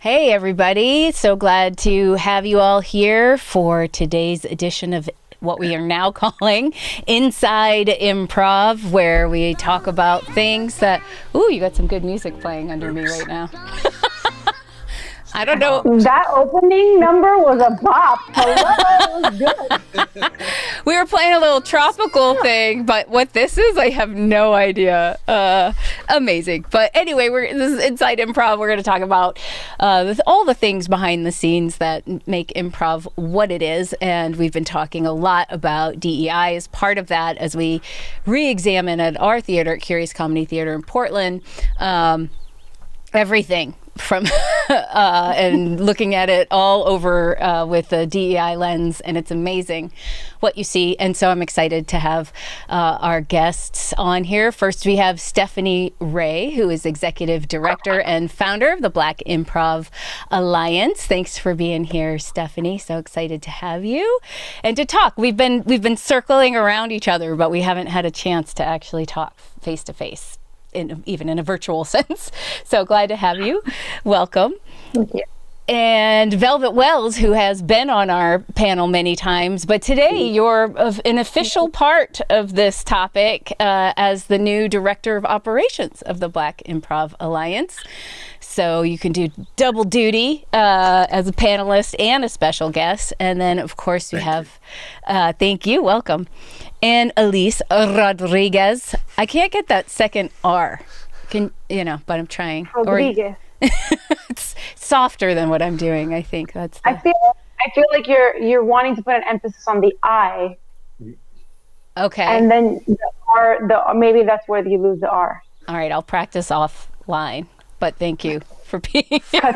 Hey, everybody. So glad to have you all here for today's edition of what we are now calling Inside Improv, where we talk about things that, ooh, you got some good music playing under me right now. I don't know. That opening number was a bop. Hello, it was good. We were playing a little tropical thing, but what this is, I have no idea. Amazing. But anyway, this is Inside Improv. We're going to talk about all the things behind the scenes that make improv what it is. And we've been talking a lot about DEI as part of that as we re-examine at our theater, at Curious Comedy Theater in Portland, everything from and looking at it all over with the DEI lens, and it's amazing what you see. And so I'm excited to have our guests on here. First, we have Stephanie Ray, who is executive director and founder of the Black Improv Alliance. Thanks for being here, Stephanie. So excited to have you and to talk. We've been circling around each other, but we haven't had a chance to actually talk face to face. Even in a virtual sense. So glad to have you. Welcome. Thank you. And Velvet Wells, who has been on our panel many times, but today you're an official part of this topic as the new director of operations of the Black Improv Alliance. So you can do double duty as a panelist and a special guest. And then, of course, we have, thank you, welcome, and Elise Rodriguez. I can't get that second R, but I'm trying. Rodriguez. It's softer than what I'm doing. I think that's. I feel like you're wanting to put an emphasis on the I. Okay. And then the R, maybe that's where you lose the R. All right, I'll practice offline. But thank you for being here.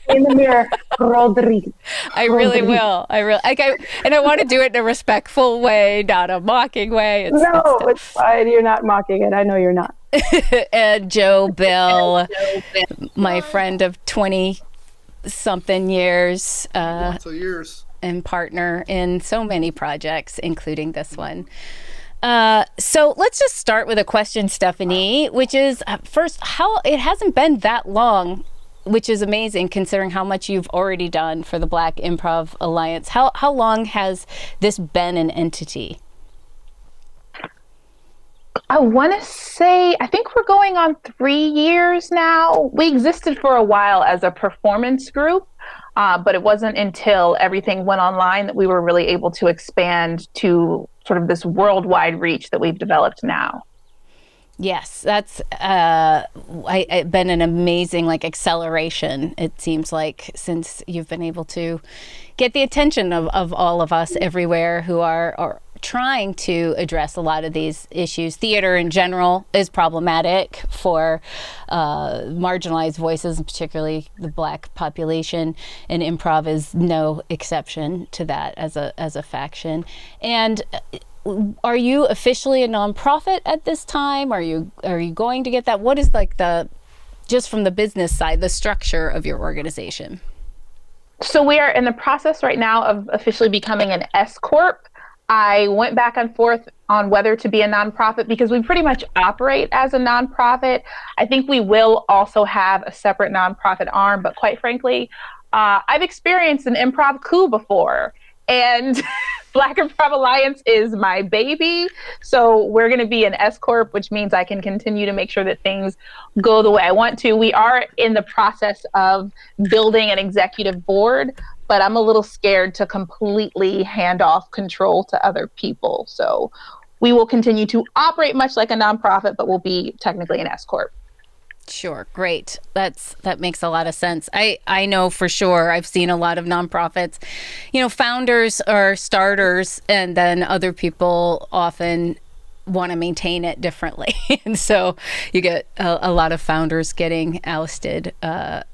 In the mirror, Rodriguez. I really will. I want to do it in a respectful way, not a mocking way. It's fine. You're not mocking it. I know you're not. And Joe Bill, my friend of 20-something years, and partner in so many projects, including this one. So let's just start with a question, Stephanie, which is first, how it hasn't been that long, which is amazing considering how much you've already done for the Black Improv Alliance. How long has this been an entity? I want to say, I think we're going on 3 years now. We existed for a while as a performance group, but it wasn't until everything went online that we were really able to expand to sort of this worldwide reach that we've developed now. Yes, that's been an amazing acceleration, it seems like, since you've been able to get the attention of all of us everywhere who are trying to address a lot of these issues. Theater in general is problematic for marginalized voices, and particularly the Black population, and improv is no exception to that as a faction. And are you officially a nonprofit at this time? Are you going to get that? What is just from the business side, the structure of your organization? So we are in the process right now of officially becoming an S Corp. I went back and forth on whether to be a nonprofit because we pretty much operate as a nonprofit. I think we will also have a separate nonprofit arm, but quite frankly, I've experienced an improv coup before, and Black Improv Alliance is my baby. So we're going to be an S Corp, which means I can continue to make sure that things go the way I want to. We are in the process of building an executive board, but I'm a little scared to completely hand off control to other people. So we will continue to operate much like a nonprofit, but we'll be technically an S Corp. Sure. Great. That makes a lot of sense. I know for sure. I've seen a lot of nonprofits, founders are starters, and then other people often want to maintain it differently. And so you get a lot of founders getting ousted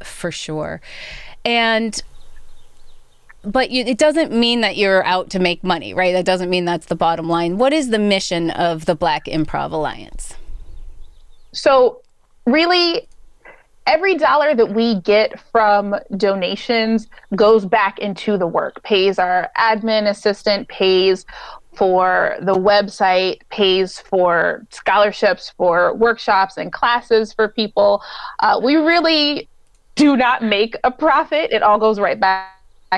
for sure. But it doesn't mean that you're out to make money, right? That doesn't mean that's the bottom line. What is the mission of the Black Improv Alliance? So really, every dollar that we get from donations goes back into the work, pays our admin assistant, pays for the website, pays for scholarships, for workshops and classes for people. We really do not make a profit. It all goes right back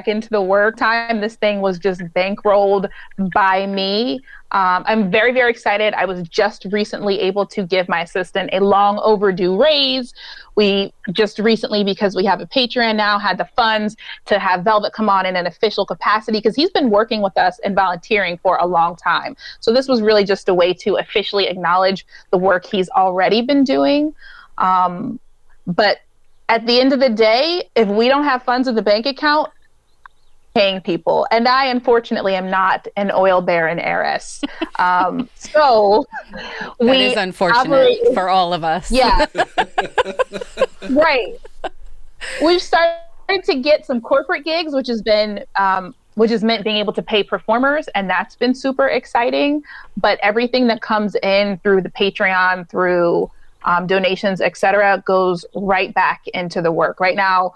into the work time. This thing was just bankrolled by me. I'm very, very excited. I was just recently able to give my assistant a long overdue raise. We just recently, because we have a Patreon now, had the funds to have Velvet come on in an official capacity, because he's been working with us and volunteering for a long time. So this was really just a way to officially acknowledge the work he's already been doing. But at the end of the day, if we don't have funds in the bank account, paying people. And I, unfortunately, am not an oil baron heiress. So that is unfortunate for all of us. Yeah. Right. We've started to get some corporate gigs, which has meant being able to pay performers. And that's been super exciting. But everything that comes in through the Patreon, through donations, et cetera, goes right back into the work. Right now,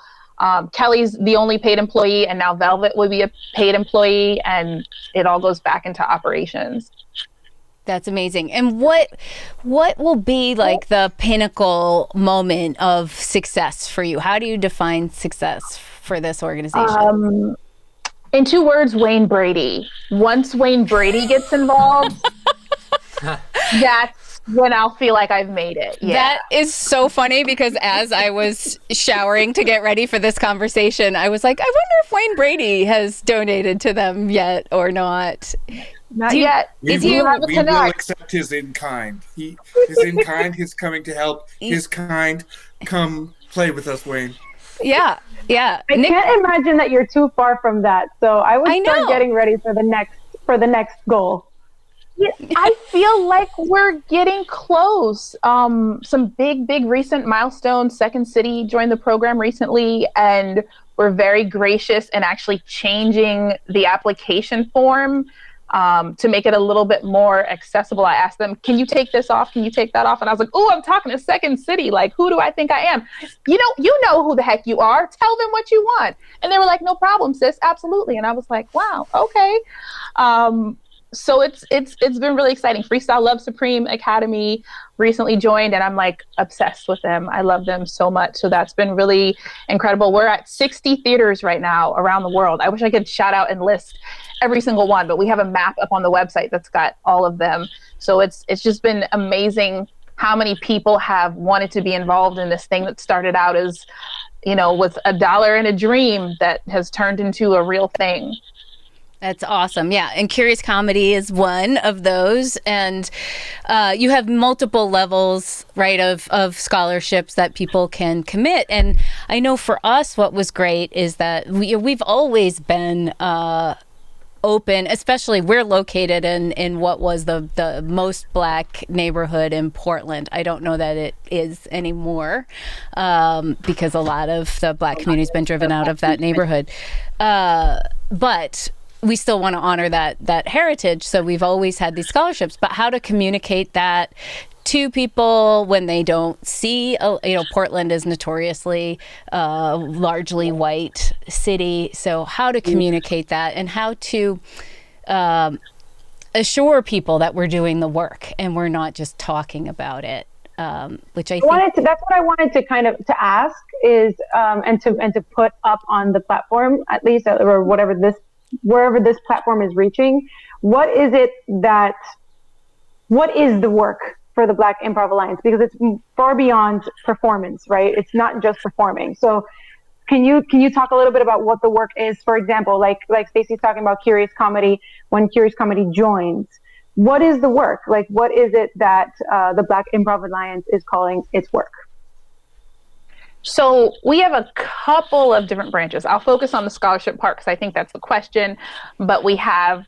Kelly's the only paid employee, and now Velvet will be a paid employee, and it all goes back into operations. That's amazing. And what will be like the pinnacle moment of success for you? How do you define success for this organization? In 2 words, Wayne Brady. Once Wayne Brady gets involved, that's when I'll feel like I've made it. Yeah. That is so funny, because as I was showering to get ready for this conversation, I was like, I wonder if Wayne Brady has donated to them yet or not. Not yet. We will accept his in-kind. His in-kind is coming to help. His kind, come play with us, Wayne. Yeah. I can't imagine that you're too far from that. So I would start getting ready for the next goal. Yeah, I feel like we're getting close. Some big recent milestones. Second City joined the program recently, and we're very gracious in actually changing the application form to make it a little bit more accessible. I asked them, can you take this off? Can you take that off? And I was like, oh, I'm talking to Second City. Like, who do I think I am? You know who the heck you are. Tell them what you want. And they were like, no problem, sis. Absolutely. And I was like, wow, okay. So it's been really exciting. Freestyle Love Supreme Academy recently joined, and I'm like obsessed with them. I love them so much. So that's been really incredible. We're at 60 theaters right now around the world. I wish I could shout out and list every single one, but we have a map up on the website that's got all of them. So it's just been amazing how many people have wanted to be involved in this thing that started out as, with $1 and a dream that has turned into a real thing. That's awesome. Yeah. And Curious Comedy is one of those. And you have multiple levels, right, of scholarships that people can commit. And I know for us, what was great is that we've always been open, especially we're located in what was the most Black neighborhood in Portland. I don't know that it is anymore because a lot of the Black community has been driven out of that neighborhood. But we still want to honor that heritage. So we've always had these scholarships, but how to communicate that to people when they don't see, Portland is notoriously largely white city. So how to communicate that and how to assure people that we're doing the work and we're not just talking about it. Which I think that's what I wanted to kind of to ask is, and to put up on the platform, at least, or wherever this platform is reaching, what is the work for the Black Improv Alliance? Because it's far beyond performance, right? It's not just performing. So can you talk a little bit about what the work is? For example, like Stacey's talking about Curious Comedy, when Curious Comedy joins, what is the work? Like, what is it that the Black Improv Alliance is calling its work? So we have a couple of different branches. I'll focus on the scholarship part because I think that's the question, but we have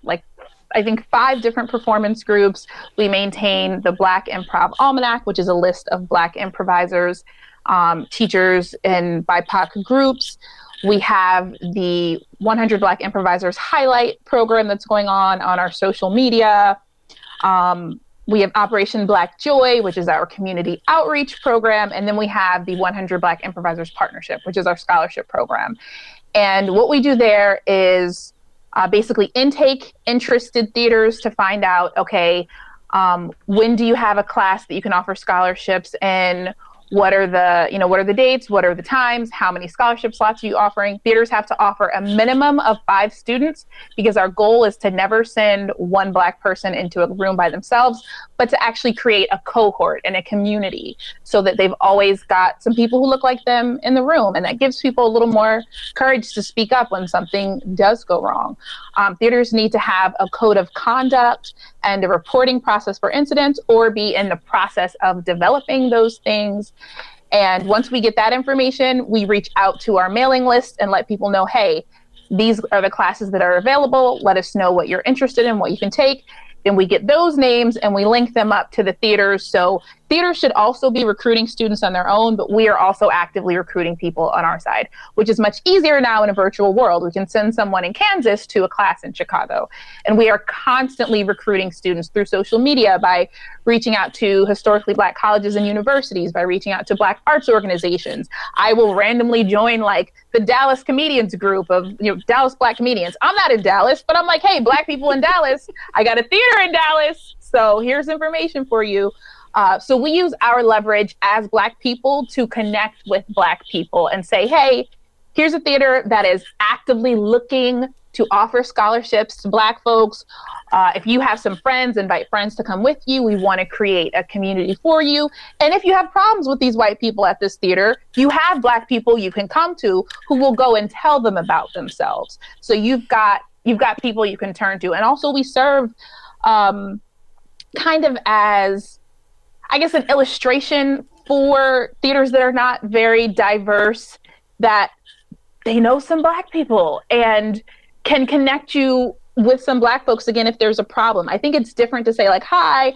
I think 5 different performance groups. We maintain the Black Improv Almanac, which is a list of Black improvisers, teachers in BIPOC groups. We have the 100 Black Improvisers Highlight program that's going on our social media. We have Operation Black Joy, which is our community outreach program. And then we have the 100 Black Improvisers Partnership, which is our scholarship program. And what we do there is basically intake interested theaters to find out, okay, when do you have a class that you can offer scholarships in? what are the dates, what are the times, how many scholarship slots are you offering. Theaters have to offer a minimum of 5 students, because our goal is to never send one Black person into a room by themselves, but to actually create a cohort and a community, so that they've always got some people who look like them in the room. And that gives people a little more courage to speak up when something does go wrong. Theaters need to have a code of conduct and a reporting process for incidents, or be in the process of developing those things. And once we get that information, we reach out to our mailing list and let people know, hey, these are the classes that are available. Let us know what you're interested in, what you can take. Then we get those names and we link them up to the theaters. So theaters should also be recruiting students on their own, but we are also actively recruiting people on our side, which is much easier now in a virtual world. We can send someone in Kansas to a class in Chicago. And we are constantly recruiting students through social media, by reaching out to historically Black colleges and universities, by reaching out to Black arts organizations. I will randomly join like the Dallas comedians group of, Dallas Black comedians. I'm not in Dallas, but I'm like, hey, Black people in Dallas, I got a theater in Dallas, so here's information for you. So we use our leverage as Black people to connect with Black people and say, hey, here's a theater that is actively looking to offer scholarships to Black folks. If you have some friends, invite friends to come with you. We want to create a community for you. And if you have problems with these white people at this theater, you have Black people you can come to who will go and tell them about themselves. So you've got people you can turn to. And also we serve kind of as, I guess, an illustration for theaters that are not very diverse, that they know some Black people and can connect you with some Black folks, again, if there's a problem. I think it's different to say like, hi,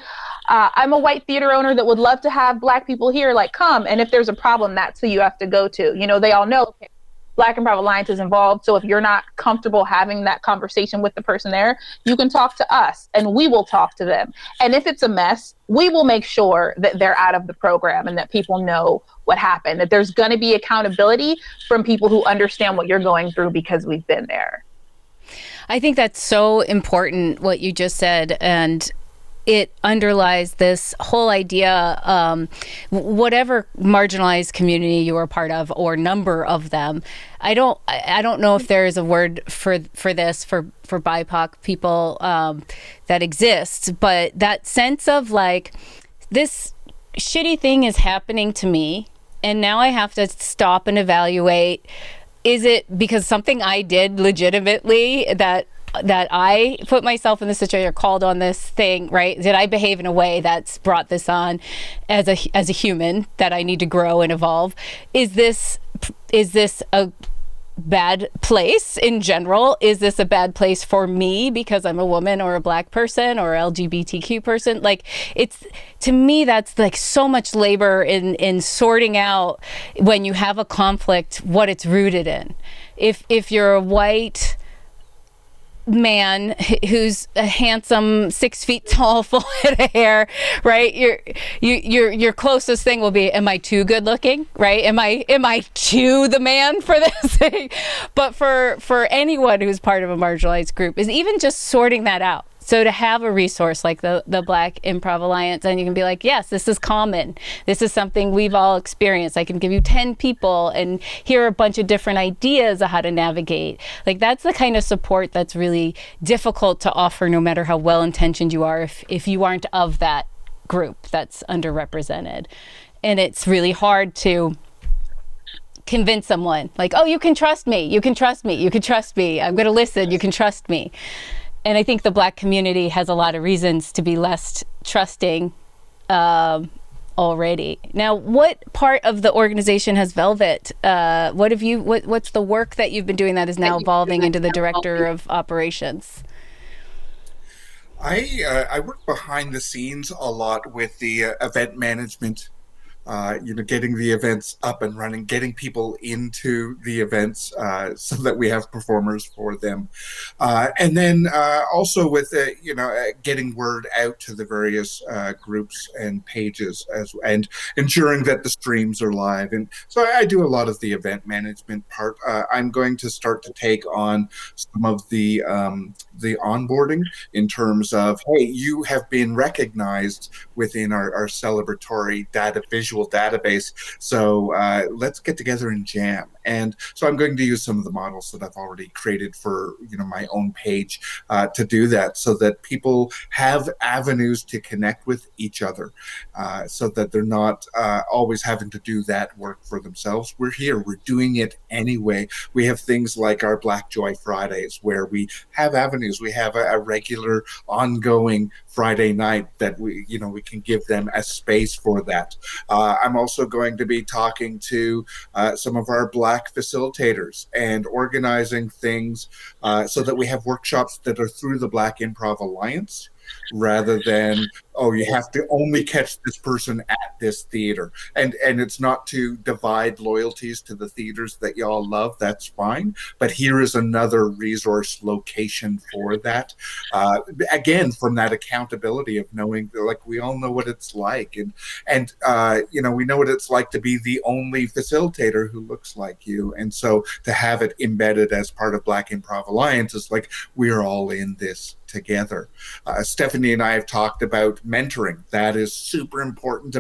I'm a white theater owner that would love to have Black people here, like, come. And if there's a problem, that's who you have to go to. They all know, okay, Black Improv Alliance is involved. So if you're not comfortable having that conversation with the person there, you can talk to us and we will talk to them. And if it's a mess, we will make sure that they're out of the program and that people know what happened, that there's going to be accountability from people who understand what you're going through because we've been there. I think that's so important, what you just said. And it underlies this whole idea, whatever marginalized community you are a part of, or number of them. I don't know if there is a word for this for BIPOC people that exists, but that sense of like, this shitty thing is happening to me, and now I have to stop and evaluate. Is it because something I did legitimately that I put myself in this situation or called on this thing, right? Did I behave in a way that's brought this on as a human that I need to grow and evolve? Is this a bad place in general? Is this a bad place for me because I'm a woman or a Black person or LGBTQ person? Like, it's, to me, that's like so much labor in sorting out, when you have a conflict, what it's rooted in. If you're a white man who's a handsome 6 feet tall, full head of hair, right? Your closest thing will be, am I too good looking, right? Am I too the man for this thing? But for anyone who's part of a marginalized group, is even just sorting that out. So to have a resource like the Black Improv Alliance, and you can be like, yes, this is common. This is something we've all experienced. I can give you 10 people and here are a bunch of different ideas of how to navigate. Like, that's the kind of support that's really difficult to offer, no matter how well-intentioned you are, if you aren't of that group that's underrepresented. And it's really hard to convince someone like, oh, you can trust me. You can trust me. You can trust me. I'm going to listen. You can trust me. And I think the Black community has a lot of reasons to be less trusting already. Now, what part of the organization has Velvet? What's the work that you've been doing that is now evolving into the director of operations? I work behind the scenes a lot with the event management. Getting the events up and running, getting people into the events so that we have performers for them. And then also with, getting word out to the various groups and pages and ensuring that the streams are live. And so I do a lot of the event management part. I'm going to start to take on some of the onboarding in terms of, hey, you have been recognized within our celebratory data visual mutual database. So let's get together and jam. And so I'm going to use some of the models that I've already created for my own page to do that, so that people have avenues to connect with each other, so that they're not always having to do that work for themselves. We're here, we're doing it anyway. We have things like our Black Joy Fridays, where we have avenues. We have a regular ongoing Friday night that we can give them a space for that. I'm also going to be talking to some of our Black facilitators and organizing things so that we have workshops that are through the Black Improv Alliance, rather than, oh, you have to only catch this person at this theater. And it's not to divide loyalties to the theaters that y'all love, that's fine. But here is another resource location for that. Again, from that accountability of knowing, like, we all know what it's like. And we know what it's like to be the only facilitator who looks like you. And so to have it embedded as part of Black Improv Alliance is like, we're all in this together. Stephanie and I have talked about mentoring. That is super important.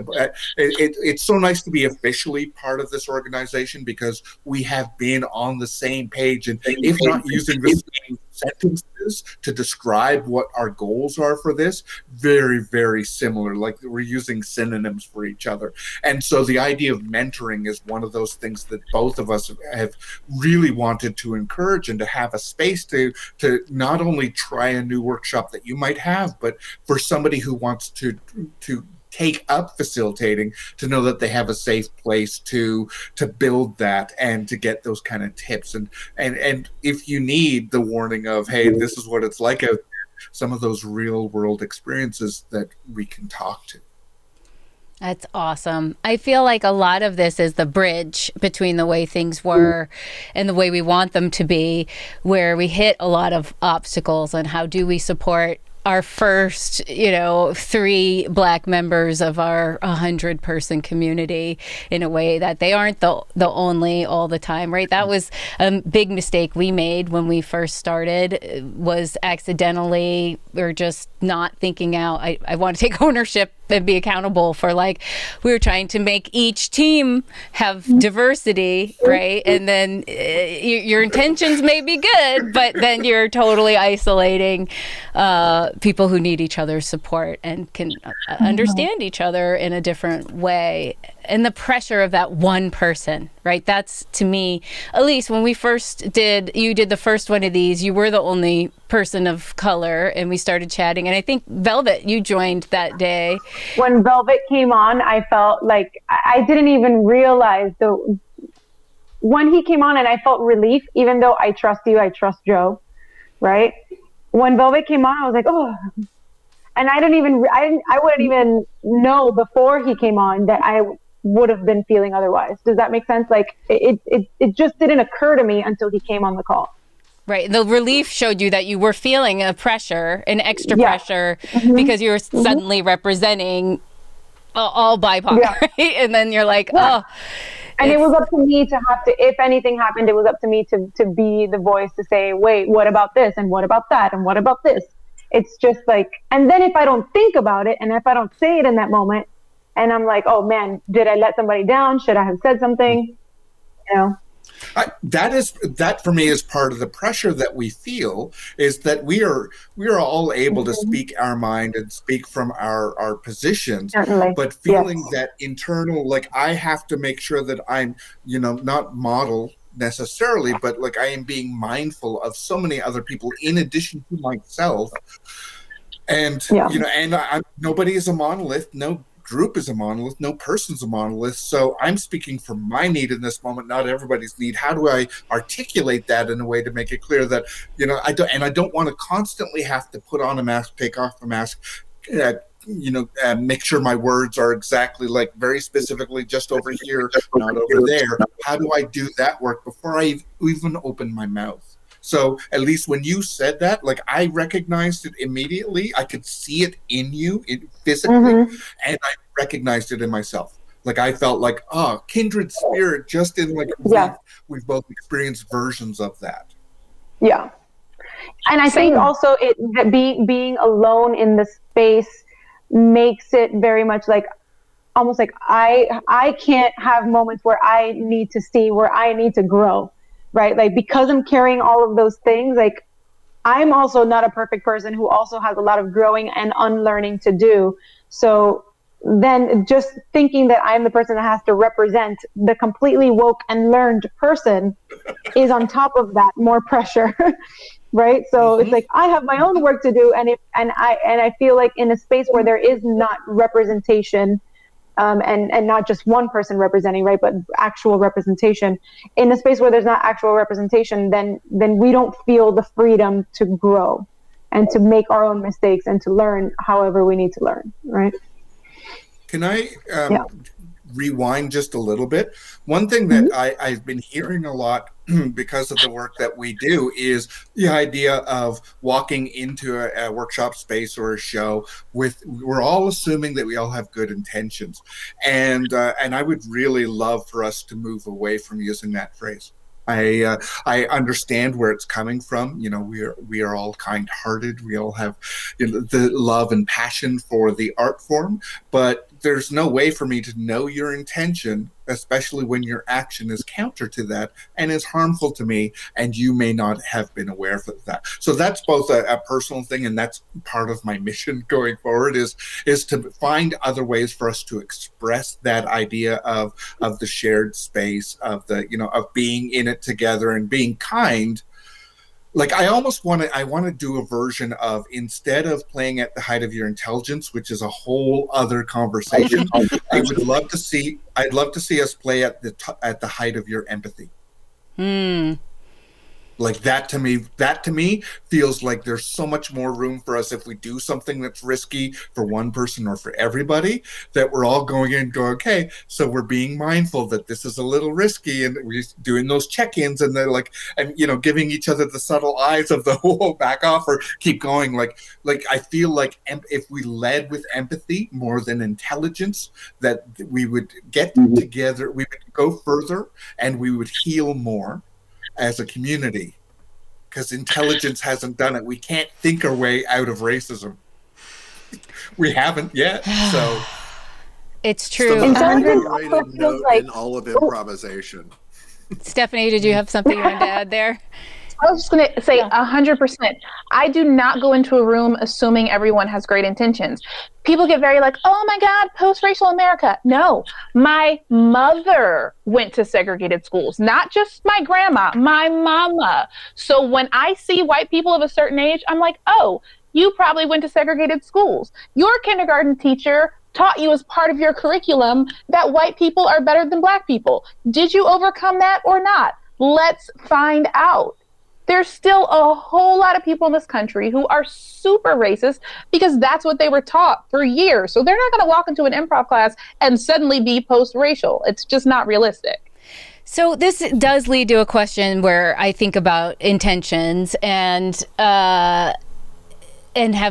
It's so nice to be officially part of this organization, because we have been on the same page, and if not using the same sentences to describe what our goals are for this, very, very similar. Like, we're using synonyms for each other. And so the idea of mentoring is one of those things that both of us have really wanted to encourage, and to have a space to not only try a new workshop that you might have, but for somebody who wants to take up facilitating, to know that they have a safe place to build that and to get those kind of tips. And if you need the warning of, hey, this is what it's like out there, some of those real world experiences that we can talk to. That's awesome. I feel like a lot of this is the bridge between the way things were and the way we want them to be, where we hit a lot of obstacles, and how do we support our first, 3 Black members of our 100-person community in a way that they aren't the only all the time, right? That was a big mistake we made when we first started, was accidentally, or just not thinking out. I want to take ownership and be accountable for, like, we were trying to make each team have diversity, right? And then your intentions may be good, but then you're totally isolating people who need each other's support and can understand each other in a different way. And the pressure of that one person, right? That's, to me, at least when we first you did the first one of these, you were the only person of color, and we started chatting. And I think Velvet, you joined that day. When Velvet came on, I felt like I didn't even realize when he came on, and I felt relief, even though I trust you, I trust Joe, right? When Velvet came on, I was like, oh, and I wouldn't even know before he came on that I would have been feeling otherwise. Does that make sense? Like, it just didn't occur to me until he came on the call. Right. The relief showed you that you were feeling a pressure, an extra pressure, because you were suddenly representing all BIPOC, right? And then you're like, oh. And it was up to me to have to, if anything happened, it was up to me to be the voice to say, wait, what about this? And what about that? And what about this? It's just like, and then if I don't think about it, and if I don't say it in that moment, and I'm like, oh man, did I let somebody down? Should I have said something? That for me is part of the pressure that we feel, is that we are all able to speak our mind and speak from our positions. Certainly. But feeling that internal, like, I have to make sure that I'm, not model necessarily, but like, I am being mindful of so many other people in addition to myself. And, nobody is a monolith. No group is a monolith, no person's a monolith. So I'm speaking from my need in this moment, not everybody's need. How do I articulate that in a way to make it clear that, I don't want to constantly have to put on a mask, take off a mask, make sure my words are exactly, like, very specifically just over here, not over there. How do I do that work before I even open my mouth? So at least when you said that, like, I recognized it immediately. I could see it in you physically, and I recognized it in myself. Like, I felt like, kindred spirit, just in, like, we've both experienced versions of that. Yeah. And I think also being alone in the space makes it very much like, almost like I can't have moments where I need to see, where I need to grow, right? Like, because I'm carrying all of those things, like, I'm also not a perfect person who also has a lot of growing and unlearning to do. So then just thinking that I'm the person that has to represent the completely woke and learned person is on top of that more pressure. Right. So it's like, I have my own work to do. And I feel like in a space where there is not representation, and not just one person representing, right, but actual representation, in a space where there's not actual representation, then we don't feel the freedom to grow and to make our own mistakes and to learn however we need to learn. Right. Can I rewind just a little bit? One thing that I've been hearing a lot because of the work that we do is the idea of walking into a workshop space or a show with, we're all assuming that we all have good intentions. And I would really love for us to move away from using that phrase. I understand where it's coming from. You know, we are all kind-hearted. We all have, you know, the love and passion for the art form, but there's no way for me to know your intention, especially when your action is counter to that and is harmful to me, and you may not have been aware of that. So that's both a personal thing, and that's part of my mission going forward is to find other ways for us to express that idea of the shared space, of the, you know, of being in it together and being kind. Like, I almost want to do a version of, instead of playing at the height of your intelligence, which is a whole other conversation, I'd love to see us play at the height of your empathy. Like, that to me feels like there's so much more room for us if we do something that's risky for one person or for everybody, that we're all going in and going, okay, so we're being mindful that this is a little risky, and we're doing those check-ins, and they're like, and, you know, giving each other the subtle eyes of the whole back off or keep going. Like I feel like if we led with empathy more than intelligence, that we would get together, we would go further, and we would heal more as a community, because intelligence hasn't done it. We can't think our way out of racism. We haven't yet. So it's true. It's the most underrated note in all of improvisation. Stephanie, did you have something you wanted to add there? I was just going to say 100%. I do not go into a room assuming everyone has great intentions. People get very like, oh my God, post-racial America. No, my mother went to segregated schools, not just my grandma, my mama. So when I see white people of a certain age, I'm like, oh, you probably went to segregated schools. Your kindergarten teacher taught you as part of your curriculum that white people are better than black people. Did you overcome that or not? Let's find out. There's still a whole lot of people in this country who are super racist because that's what they were taught for years. So they're not going to walk into an improv class and suddenly be post-racial. It's just not realistic. So this does lead to a question where I think about intentions and have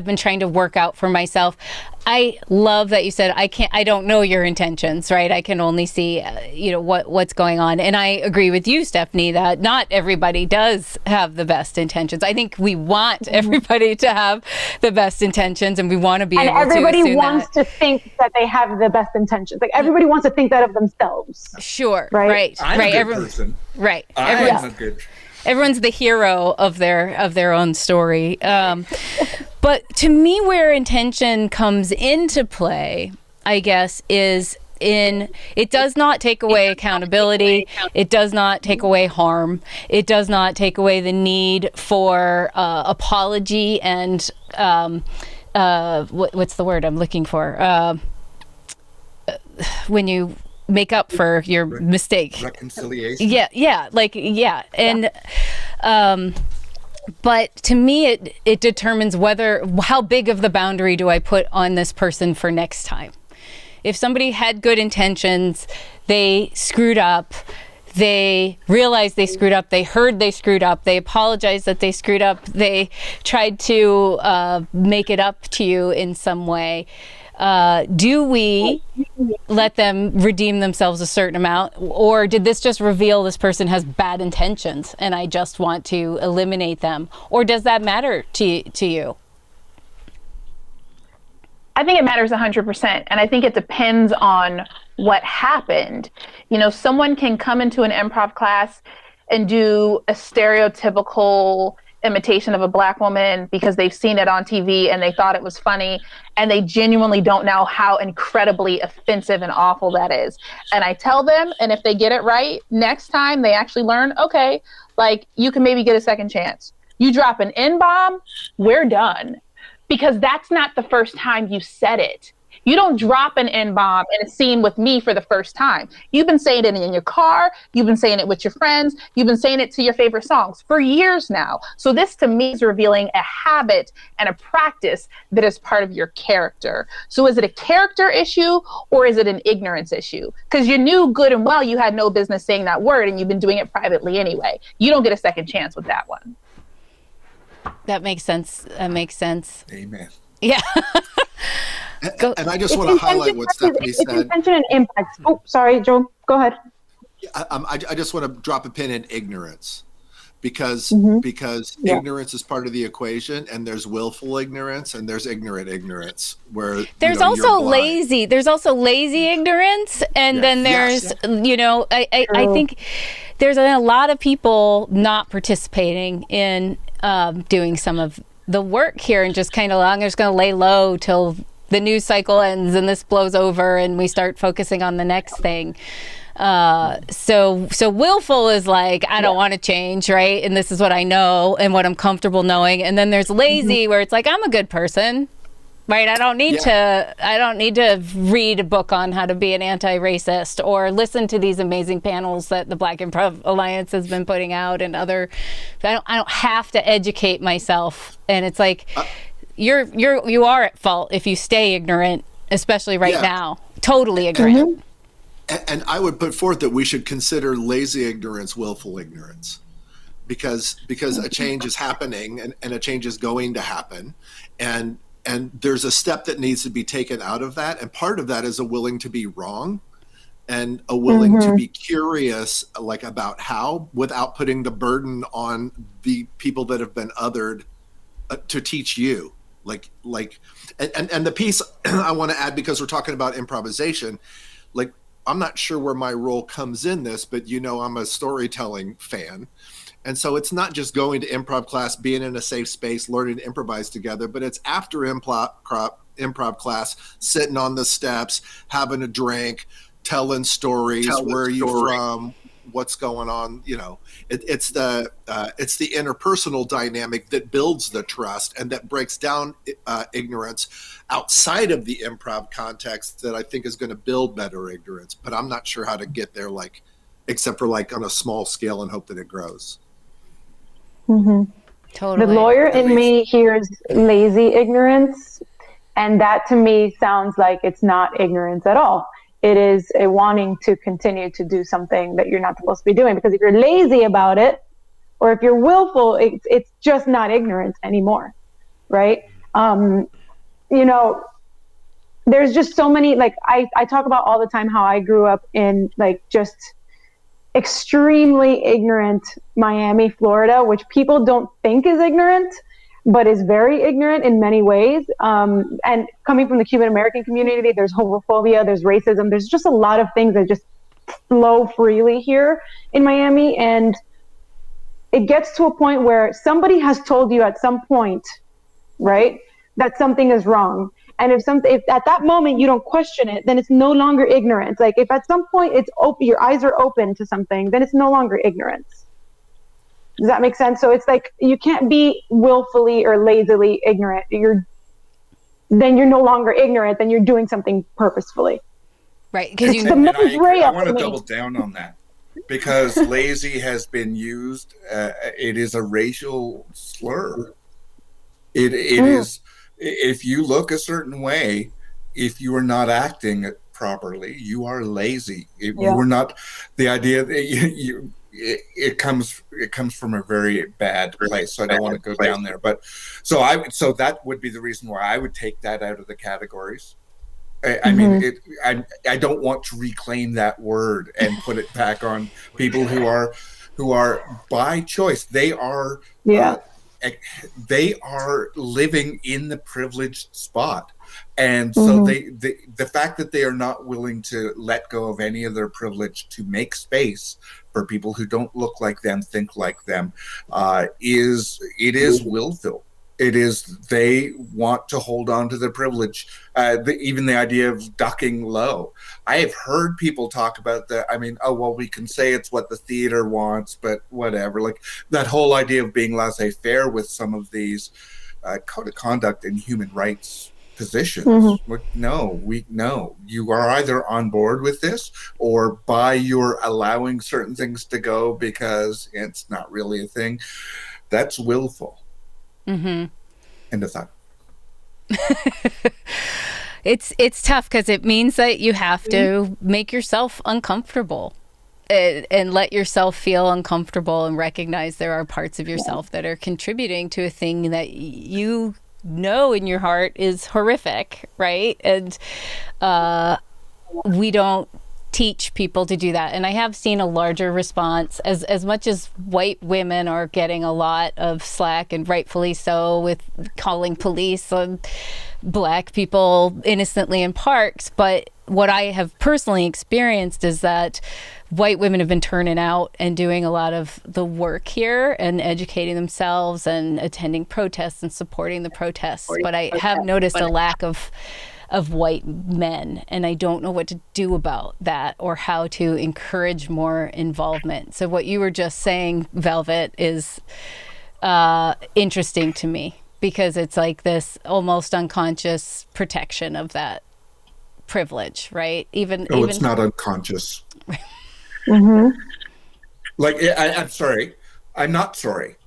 been trying to work out for myself. I love that you said I don't know your intentions, right? I can only see what's going on. And I agree with you, Stephanie, that not everybody does have the best intentions. I think we want everybody to have the best intentions, and we want to be able to assume that. And everybody wants to think that they have the best intentions. Like, everybody wants to think that of themselves. Sure. Right. I'm a good person. Right. I'm a good. Everyone's the hero of their own story. But to me, where intention comes into play, I guess, is it does not take away accountability. It does not take away harm. It does not take away the need for apology and what's the word I'm looking for? When you make up for your mistake. Reconciliation. Yeah. And but to me, it determines how big of the boundary do I put on this person for next time. If somebody had good intentions, they screwed up, they realized they screwed up, they heard they screwed up, they apologized that they screwed up, they tried to make it up to you in some way. Do we let them redeem themselves a certain amount, or did this just reveal this person has bad intentions and I just want to eliminate them? Or does that matter to you? I think it matters 100%. And I think it depends on what happened. You know, someone can come into an improv class and do a stereotypical imitation of a Black woman because they've seen it on TV and they thought it was funny, and they genuinely don't know how incredibly offensive and awful that is. And I tell them, and if they get it right, next time they actually learn, okay, like, you can maybe get a second chance. You drop an N-bomb, we're done. Because that's not the first time you said it. You don't drop an N-bomb in a scene with me for the first time. You've been saying it in your car. You've been saying it with your friends. You've been saying it to your favorite songs for years now. So this to me is revealing a habit and a practice that is part of your character. So is it a character issue or is it an ignorance issue? Because you knew good and well you had no business saying that word and you've been doing it privately anyway. You don't get a second chance with that one. That makes sense. That makes sense. Amen. Yeah. And I just want to highlight what Stephanie said. It's intention and impact. Oh, sorry, Joe. Go ahead. I just want to drop a pin in ignorance, because ignorance is part of the equation, and there's willful ignorance and there's ignorant ignorance, where there's also lazy. There's also lazy ignorance, and then there's I think there's a lot of people not participating in doing some of the work here and just kind of just going to lay low till the news cycle ends and this blows over and we start focusing on the next thing. So willful is like, I don't want to change, right? And this is what I know and what I'm comfortable knowing. And then there's lazy where it's like, I'm a good person, right? I don't need to read a book on how to be an anti-racist or listen to these amazing panels that the Black Improv Alliance has been putting out and other. I don't have to educate myself. And it's like you are at fault if you stay ignorant, especially right now. Totally ignorant. And I would put forth that we should consider lazy ignorance willful ignorance, because a change is happening and a change is going to happen, and there's a step that needs to be taken out of that, and part of that is a willing to be wrong and a willing to be curious, like, about how, without putting the burden on the people that have been othered to teach you. And the piece I want to add, because we're talking about improvisation, like, I'm not sure where my role comes in this, but I'm a storytelling fan. And so it's not just going to improv class, being in a safe space, learning to improvise together, but it's after improv class, sitting on the steps, having a drink, telling stories, where are you from, what's going on. It's the interpersonal dynamic that builds the trust and that breaks down ignorance outside of the improv context that I think is going to build better ignorance. But I'm not sure how to get there, except for on a small scale, and hope that it grows. Totally. The lawyer in me hears lazy ignorance, and that to me sounds like it's not ignorance at all. It is a wanting to continue to do something that you're not supposed to be doing, because if you're lazy about it, or if you're willful, it's just not ignorance anymore, right? There's just so many, I talk about all the time how I grew up in just extremely ignorant Miami, Florida, which people don't think is ignorant, but is very ignorant in many ways. And coming from the Cuban American community, there's homophobia, there's racism, there's just a lot of things that just flow freely here in Miami. And it gets to a point where somebody has told you at some point, right, that something is wrong. And if at that moment you don't question it, then it's no longer ignorance. Like, if at some point it's open, your eyes are open to something, then it's no longer ignorance. Does that make sense? So it's like, you can't be willfully or lazily ignorant. Then you're no longer ignorant. Then you're doing something purposefully. Right? Because I want to double down on that, because lazy has been used. It is a racial slur. It is. If you look a certain way, if you are not acting properly, you are lazy. You are not. The idea that it comes from a very bad place. So I don't want to go down there. But so that would be the reason why I would take that out of the categories. I mean, I don't want to reclaim that word and put it back on people who are by choice. They are they are living in the privileged spot. And so the fact that they are not willing to let go of any of their privilege to make space for people who don't look like them, think like them, is willful. It is, they want to hold on to their privilege. Even the idea of ducking low. I have heard people talk about that. I mean, oh, well, we can say it's what the theater wants, but whatever. Like that whole idea of being laissez-faire with some of these code of conduct and human rights positions. Like, no, you are either on board with this, or by your allowing certain things to go because it's not really a thing. That's willful. End of thought. It's tough because it means that you have to make yourself uncomfortable and let yourself feel uncomfortable and recognize there are parts of yourself that are contributing to a thing that you know in your heart is horrific, right? And we don't teach people to do that. And I have seen a larger response, as much as white women are getting a lot of slack, and rightfully so, with calling police on Black people innocently in parks. But what I have personally experienced is that white women have been turning out and doing a lot of the work here and educating themselves and attending protests and supporting the protests. But I have noticed a lack of white men, and I don't know what to do about that or how to encourage more involvement. So what you were just saying, Velvet, is interesting to me, because it's like this almost unconscious protection of that privilege, right? Even it's not unconscious. Like, I'm sorry. I'm not sorry.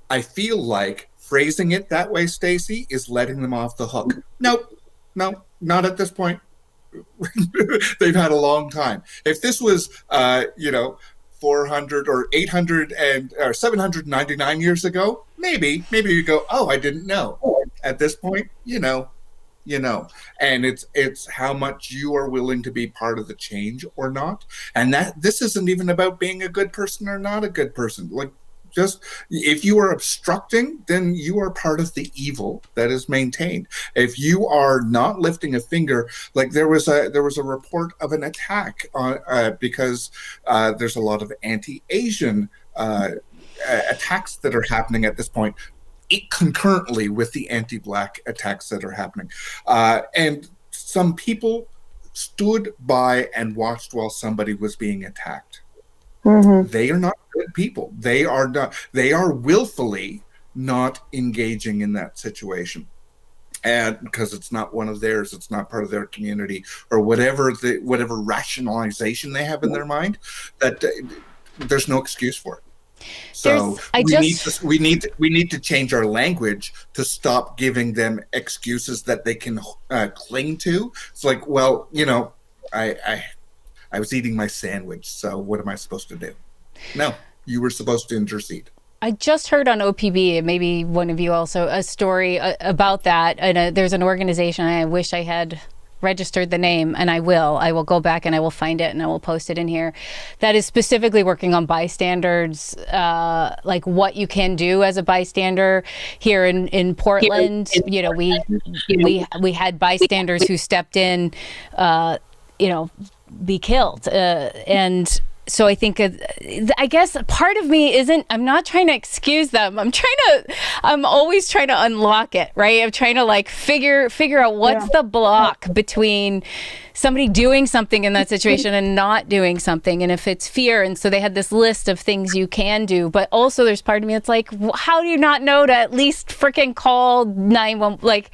I feel like phrasing it that way, Stacey, is letting them off the hook. Nope. No, not at this point. They've had a long time. If this was, 400 or 800 or 799 years ago, maybe you go, oh, I didn't know. At this point, you know. And it's how much you are willing to be part of the change or not. And that this isn't even about being a good person or not a good person. Like, just if you are obstructing, then you are part of the evil that is maintained. If you are not lifting a finger, like there was a report of an attack on because there's a lot of anti-Asian attacks that are happening at this point, concurrently with the anti-Black attacks that are happening, and some people stood by and watched while somebody was being attacked. They are not good people. They are willfully not engaging in that situation. And because it's not one of theirs, it's not part of their community, or whatever rationalization they have in their mind, that there's no excuse for it. So we need to change our language to stop giving them excuses that they can cling to. It's like, well, I was eating my sandwich, so what am I supposed to do? No, you were supposed to intercede. I just heard on OPB, and maybe one of you also, a story about that. And there's an organization, I wish I had registered the name, and I will go back and I will find it and I will post it in here, that is specifically working on bystanders, like what you can do as a bystander. Here in Portland, we had bystanders who stepped in, be killed, and so I think, I guess part of me I'm not trying to excuse them. I'm always trying to unlock it, right? I'm trying to figure out what's the block between somebody doing something in that situation and not doing something. And if it's fear, and so they had this list of things you can do, but also there's part of me that's like, how do you not know to at least freaking call 911?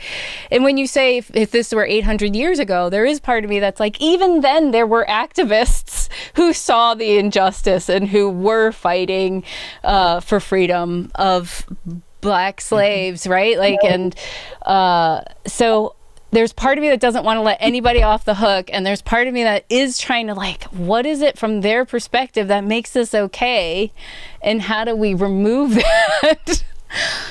And when you say if this were 800 years ago, there is part of me that's like, even then there were activists who saw the injustice and who were fighting for freedom of Black slaves, right? So there's part of me that doesn't want to let anybody off the hook, and there's part of me that is trying to what is it from their perspective that makes this okay, and how do we remove that?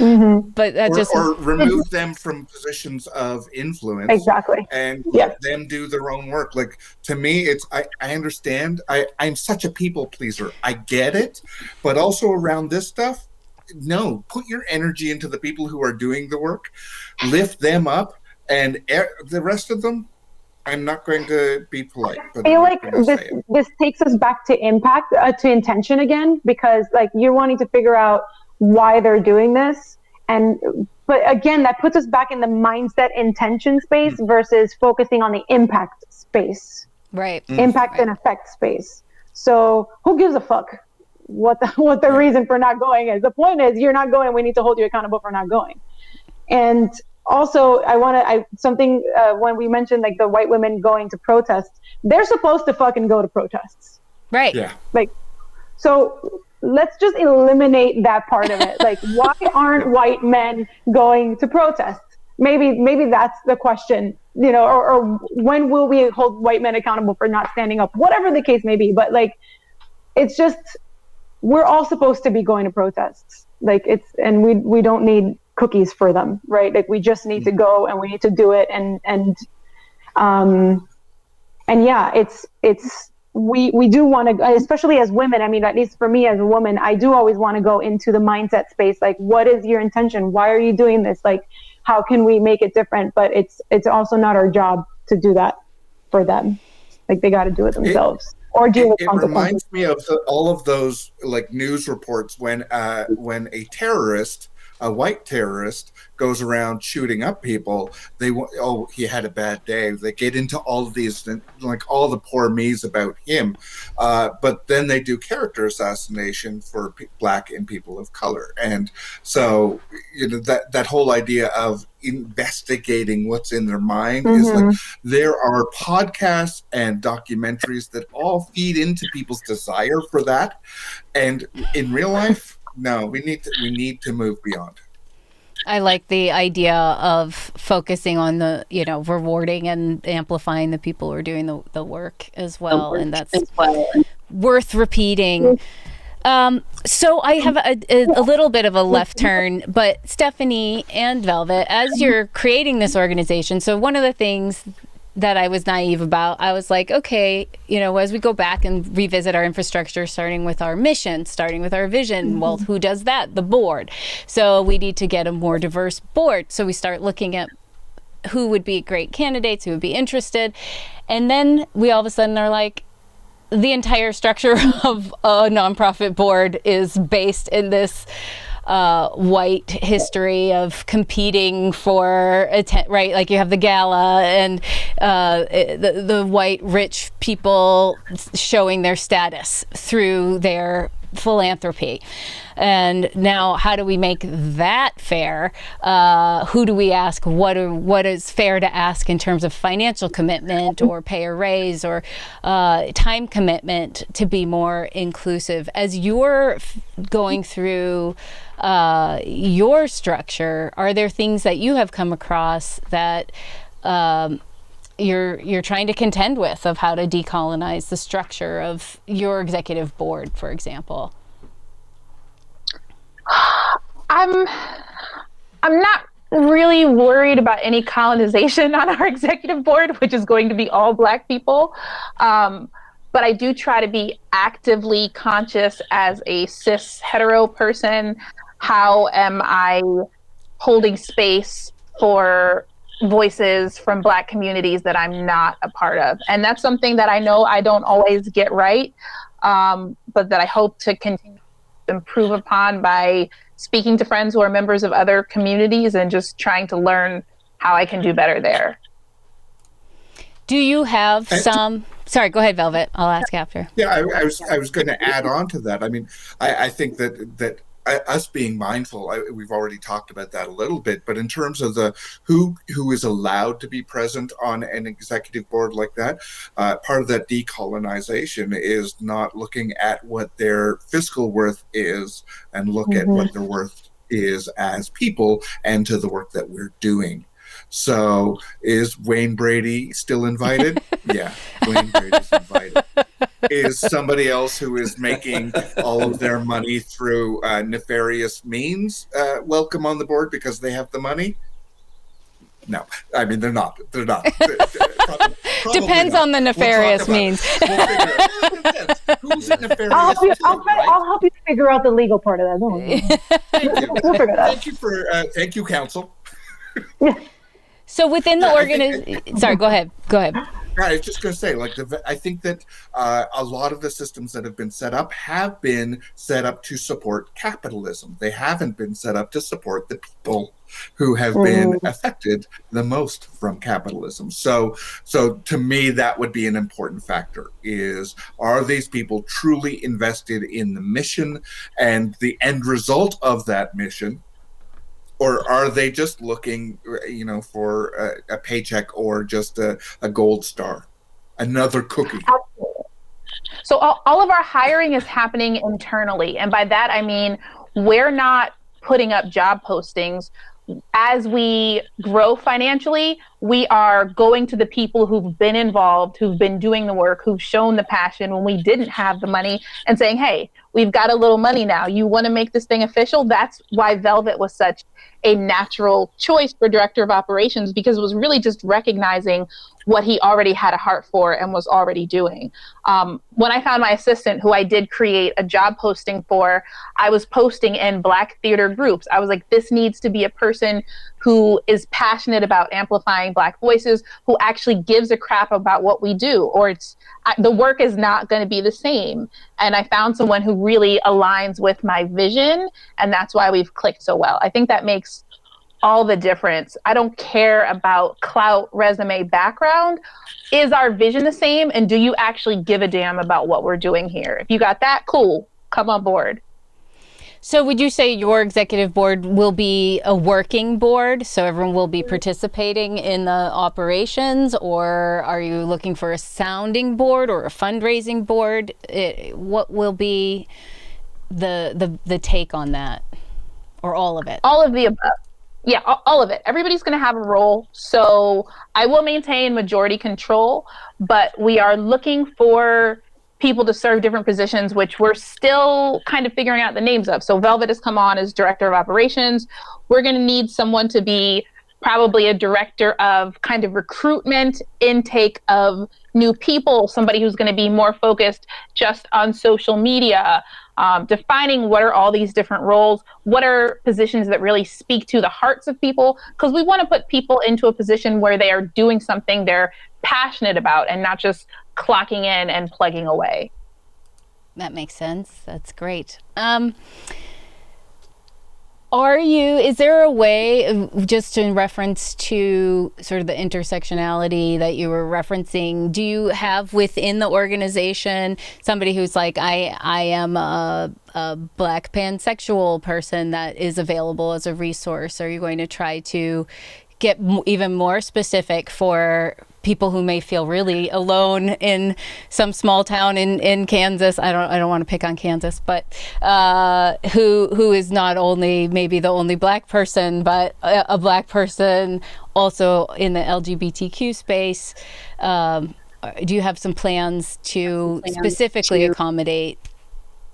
But that or remove them from positions of influence, exactly, and let them do their own work. Like, to me, it's I understand. I'm such a people pleaser. I get it, but also around this stuff, no, put your energy into the people who are doing the work, lift them up, and the rest of them, I'm not going to be polite. But I feel like this takes us back to impact, to intention again, because like you're wanting to figure out why they're doing this. But again, that puts us back in the mindset intention space versus focusing on the impact space. Right. Impact and effect space. So who gives a fuck what the reason for not going is? The point is you're not going. We need to hold you accountable for not going. And also, when we mentioned like the white women going to protest, they're supposed to fucking go to protests. Right. Yeah. Like, so let's just eliminate that part of it. Like, why aren't white men going to protest? Maybe that's the question, or when will we hold white men accountable for not standing up? Whatever the case may be. But like, it's just, we're all supposed to be going to protests. Like and we don't need cookies for them, right? Like we just need to go and we need to do it. And yeah, we do want to, especially as women. I mean, at least for me as a woman, I do always want to go into the mindset space. Like, what is your intention? Why are you doing this? Like, how can we make it different? But it's also not our job to do that for them. Like they got to do it themselves. Or deal with consequences. It reminds me of all of those like news reports when a terrorist, a white terrorist, goes around shooting up people. He had a bad day. They get into all of these, like all the poor me's about him, but then they do character assassination for Black and people of color. And so that whole idea of investigating what's in their mind is like, there are podcasts and documentaries that all feed into people's desire for that, and in real life, no, we need to move beyond. I like the idea of focusing on the, rewarding and amplifying the people who are doing the work as well. And that's worth repeating. So I have a little bit of a left turn, but Stephanie and Velvet, as you're creating this organization, so one of the things that I was naive about, I was like, okay, as we go back and revisit our infrastructure, starting with our mission, starting with our vision, well, who does that? The board. So we need to get a more diverse board. So we start looking at who would be great candidates, who would be interested. And then we all of a sudden are like, the entire structure of a nonprofit board is based in this white history of competing for right? Like you have the gala and the white rich people showing their status through their philanthropy. And now how do we make that fair? Who do we ask? What is fair to ask in terms of financial commitment or pay a raise or time commitment to be more inclusive? As you're going through your structure, are there things that you have come across that you're trying to contend with, of how to decolonize the structure of your executive board, for example? I'm not really worried about any colonization on our executive board, which is going to be all Black people. But I do try to be actively conscious as a cis hetero person. How am I holding space for voices from Black communities that I'm not a part of? And that's something that I know I don't always get right, but that I hope to continue to improve upon by speaking to friends who are members of other communities and just trying to learn how I can do better there. Do you have some... Sorry, go ahead, Velvet. I'll ask after. Yeah, I was going to add on to that. I mean, I think that us being mindful, we've already talked about that a little bit, but in terms of the who is allowed to be present on an executive board like that, part of that decolonization is not looking at what their fiscal worth is and look at what their worth is as people and to the work that we're doing. So is Wayne Brady still invited? Yeah, Wayne Brady's invited. Is somebody else who is making all of their money through nefarious means welcome on the board because they have the money? No, I mean, they're not. Probably Depends not. on the nefarious means. Who's it nefarious? I'll help you figure out the legal part of that. Don't worry. We'll figure it out. Thank you, counsel. So within the organization, sorry, go ahead. I was just going to say, I think that a lot of the systems that have been set up to support capitalism. They haven't been set up to support the people who have been affected the most from capitalism. So to me, that would be an important factor: are these people truly invested in the mission and the end result of that mission? Or are they just looking, for a paycheck or just a gold star, another cookie? So all of our hiring is happening internally. And by that, I mean, we're not putting up job postings. As we grow financially, we are going to the people who've been involved, who've been doing the work, who've shown the passion when we didn't have the money, and saying, hey, we've got a little money now. You want to make this thing official? That's why Velvet was such a natural choice for director of operations, because it was really just recognizing what he already had a heart for and was already doing. When I found my assistant, who I did create a job posting for, I was posting in Black theater groups. I was like, this needs to be a person who is passionate about amplifying Black voices, who actually gives a crap about what we do, or the work is not going to be the same. And I found someone who really aligns with my vision, and that's why we've clicked so well. I think that makes all the difference. I don't care about clout, resume, background. Is our vision the same? And do you actually give a damn about what we're doing here? If you got that, cool, come on board. So would you say your executive board will be a working board, so everyone will be participating in the operations, or are you looking for a sounding board or a fundraising board? What will be the take on that, or all of it? All of the above. Yeah, all of it. Everybody's going to have a role. So I will maintain majority control, but we are looking for people to serve different positions, which we're still kind of figuring out the names of. So Velvet has come on as director of operations. We're going to need someone to be probably a director of kind of recruitment, intake of new people, somebody who's going to be more focused just on social media, defining what are all these different roles, what are positions that really speak to the hearts of people, because we want to put people into a position where they are doing something they're passionate about and not just clocking in and plugging away. That makes sense. That's great. Is there a way, just in reference to sort of the intersectionality that you were referencing, do you have within the organization somebody who's like, I am a Black pansexual person that is available as a resource? Are you going to try to get even more specific for people who may feel really alone in some small town in Kansas? I don't want to pick on Kansas, but who is not only maybe the only Black person, but a Black person also in the LGBTQ space. Do you have some plans to specifically accommodate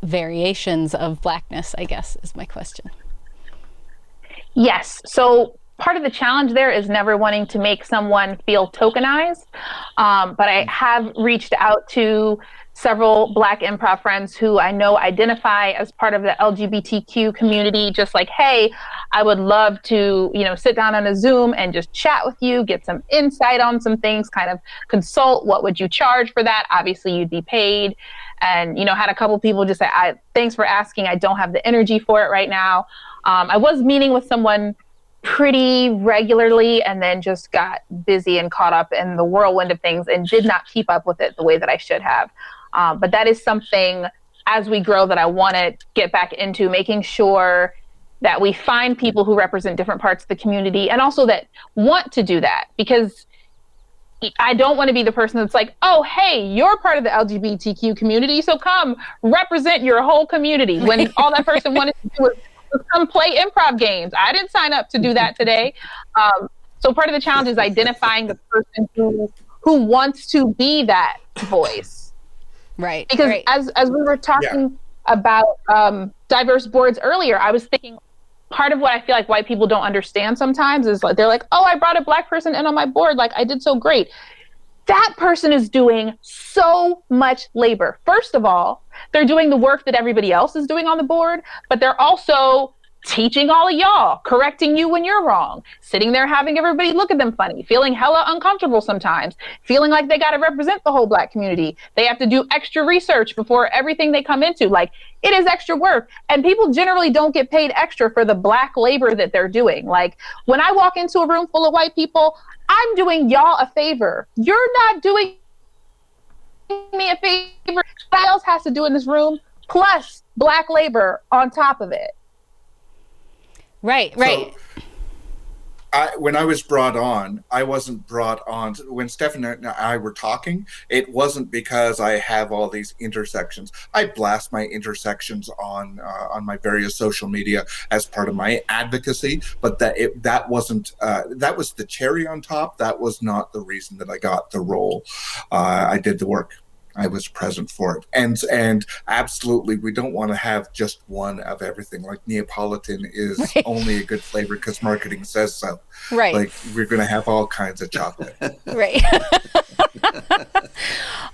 variations of Blackness, I guess, is my question. Yes. So part of the challenge there is never wanting to make someone feel tokenized. But I have reached out to several Black improv friends who I know identify as part of the LGBTQ community, just like, hey, I would love to, sit down on a Zoom and just chat with you, get some insight on some things, kind of consult. What would you charge for that? Obviously, you'd be paid. And, had a couple people just say, thanks for asking. I don't have the energy for it right now. I was meeting with someone pretty regularly and then just got busy and caught up in the whirlwind of things and did not keep up with it the way that I should have. But that is something as we grow that I want to get back into, making sure that we find people who represent different parts of the community and also that want to do that, because I don't want to be the person that's like, oh, hey, you're part of the LGBTQ community, so come represent your whole community, when all that person wanted to do was come play improv games. I didn't sign up to do that today. So part of the challenge is identifying the person who wants to be that voice. Right. Because right. as we were talking about diverse boards earlier, I was thinking part of what I feel like white people don't understand sometimes is like, they're like, oh, I brought a Black person in on my board. Like, I did so great. that person is doing so much labor. First of all, they're doing the work that everybody else is doing on the board, but they're also teaching all of y'all, correcting you when you're wrong, sitting there having everybody look at them funny, feeling hella uncomfortable sometimes, feeling like they got to represent the whole Black community. They have to do extra research before everything they come into. Like, it is extra work. And people generally don't get paid extra for the Black labor that they're doing. Like, when I walk into a room full of white people, I'm doing y'all a favor. You're not doing me a favor. Somebody else has to do in this room, plus Black labor on top of it. Right. So, when I was brought on, I wasn't brought on. When Stephanie and I were talking, it wasn't because I have all these intersections. I blast my intersections on my various social media as part of my advocacy, but that wasn't that was the cherry on top. That was not the reason that I got the role. I did the work. I was present for it. And absolutely, we don't want to have just one of everything. Like, Neapolitan is only a good flavor because marketing says so. Right. Like, we're going to have all kinds of chocolate. Right.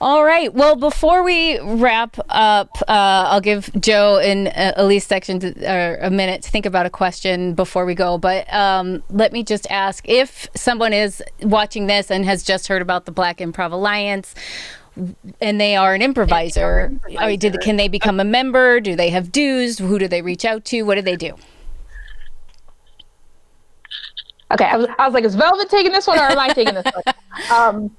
All right. Well, before we wrap up, I'll give Joe and Elise section a minute to think about a question before we go. But let me just ask, if someone is watching this and has just heard about the Black Improv Alliance, and they are an improviser, can they become a member? Do they have dues? Who do they reach out to? What do they do? Okay, I was like, is Velvet taking this one or am I taking this one?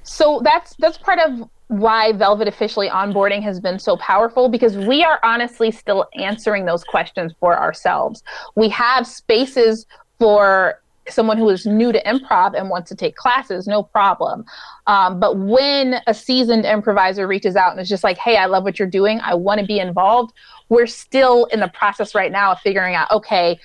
So that's part of why Velvet officially onboarding has been so powerful, because we are honestly still answering those questions for ourselves. We have spaces for someone who is new to improv and wants to take classes, no problem. But when a seasoned improviser reaches out and is just like, hey, I love what you're doing, I want to be involved, we're still in the process right now of figuring out, okay,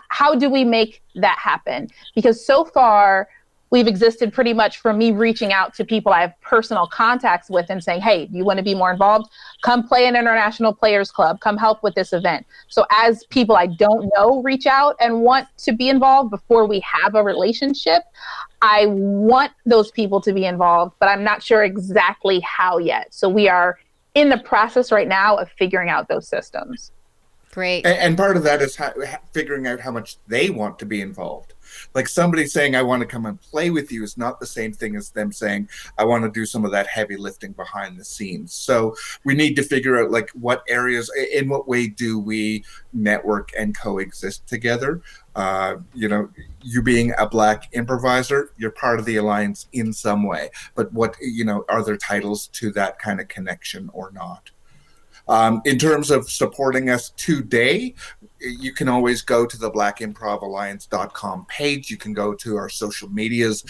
how do we make that happen? Because so far, we've existed pretty much from me reaching out to people I have personal contacts with and saying, hey, you want to be more involved? Come play an International Players Club. Come help with this event. So as people I don't know reach out and want to be involved before we have a relationship, I want those people to be involved, but I'm not sure exactly how yet. So we are in the process right now of figuring out those systems. Great. And part of that is figuring out how much they want to be involved. Like, somebody saying, I want to come and play with you is not the same thing as them saying, I want to do some of that heavy lifting behind the scenes. So we need to figure out, like, what areas, in what way do we network and coexist together? You being a Black improviser, you're part of the Alliance in some way. But what, are there titles to that kind of connection or not? In terms of supporting us today, you can always go to the blackimprovalliance.com page. You can go to our social medias,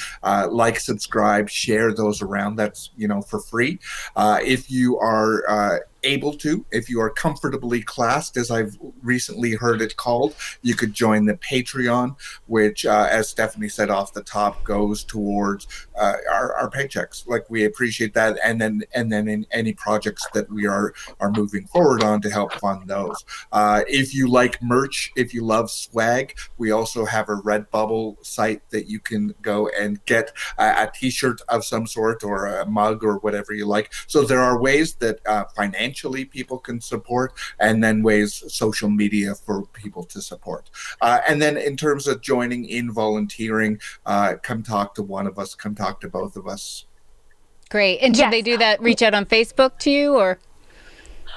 subscribe, share those around. That's, for free. If you are able to, if you are comfortably classed, as I've recently heard it called, you could join the Patreon, which, as Stephanie said off the top, goes towards our paychecks. Like, we appreciate that, and then in any projects that we are moving forward on to help fund those. If you like merch, if you love swag, we also have a Redbubble site that you can go and get a t-shirt of some sort or a mug or whatever you like. So there are ways that financially people can support, and then ways social media for people to support. And then in terms of joining in volunteering, come talk to one of us, come talk to both of us. Great. And should they do that, reach out on Facebook to you, or?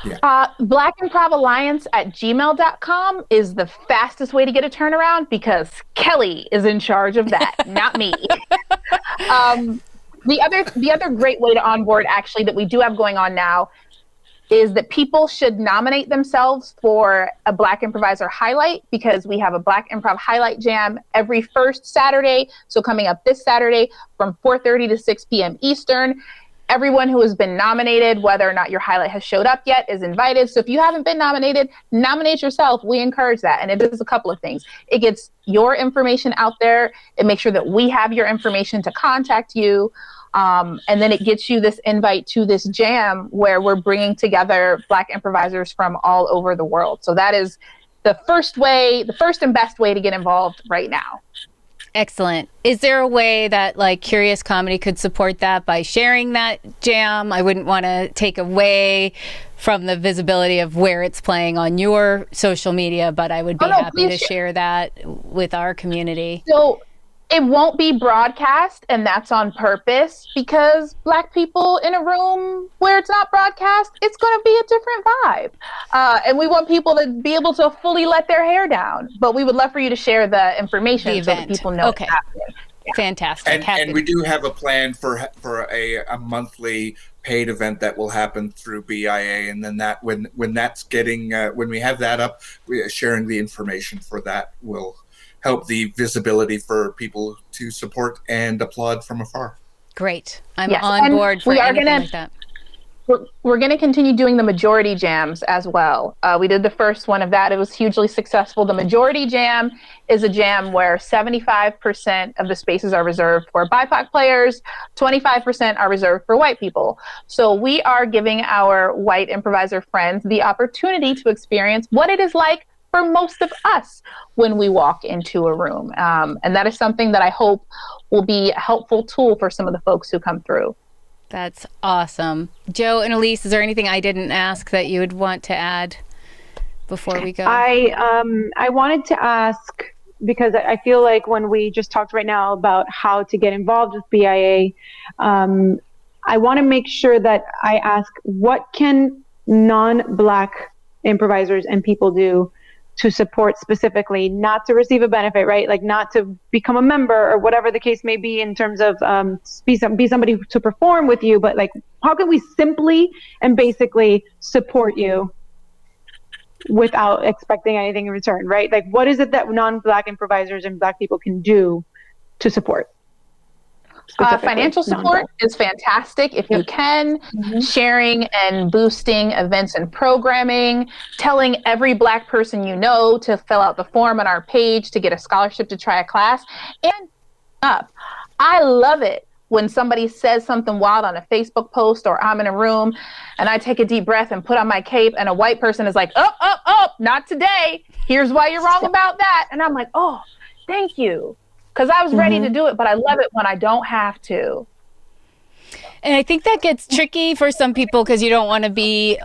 Yeah. Black Improv Alliance at gmail.com is the fastest way to get a turnaround, because Kelly is in charge of that, not me. The other great way to onboard, actually, that we do have going on now is that people should nominate themselves for a Black Improviser highlight, because we have a Black Improv highlight jam every first Saturday. So coming up this Saturday from 4:30 to 6 p.m. Eastern. Everyone who has been nominated, whether or not your highlight has showed up yet, is invited. So if you haven't been nominated, nominate yourself. We encourage that. And it does a couple of things. It gets your information out there. It makes sure that we have your information to contact you. And then it gets you this invite to this jam where we're bringing together Black improvisers from all over the world. So that is the first and best way to get involved right now. Excellent. Is there a way that like Curious Comedy could support that by sharing that jam? I wouldn't want to take away from the visibility of where it's playing on your social media, but I would be happy to share that with our community. So it won't be broadcast, and that's on purpose, because Black people in a room where it's not broadcast, it's going to be a different vibe. And we want people to be able to fully let their hair down. But we would love for you to share the information so that people know okay. it's happening. Yeah. Fantastic. And we do have a plan for a monthly paid event that will happen through BIA, and then that when that's getting when we have that up, sharing the information for that will help the visibility for people to support and applaud from afar. Great. I'm on board for anything like that. We're going to continue doing the majority jams as well. We did the first one of that. It was hugely successful. The majority jam is a jam where 75% of the spaces are reserved for BIPOC players, 25% are reserved for white people. So we are giving our white improviser friends the opportunity to experience what it is like for most of us when we walk into a room. And that is something that I hope will be a helpful tool for some of the folks who come through. That's awesome. Joe and Elise, is there anything I didn't ask that you would want to add before we go? I wanted to ask, because I feel like when we just talked right now about how to get involved with BIA, I want to make sure that I ask, what can non-Black improvisers and people do to support specifically, not to receive a benefit, right? Like not to become a member or whatever the case may be in terms of be somebody to perform with you, but like how can we simply and basically support you without expecting anything in return, right? Like what is it that non-Black improvisers and Black people can do to support? Financial support is fantastic if you can. Sharing and boosting events and programming, telling every Black person you know to fill out the form on our page to get a scholarship to try a class, and up. I love it when somebody says something wild on a Facebook post, or I'm in a room and I take a deep breath and put on my cape and a white person is like, oh, not today. Here's why you're wrong about that. And I'm like, oh, thank you. Because I was ready to do it, but I love it when I don't have to. And I think that gets tricky for some people because you don't want to be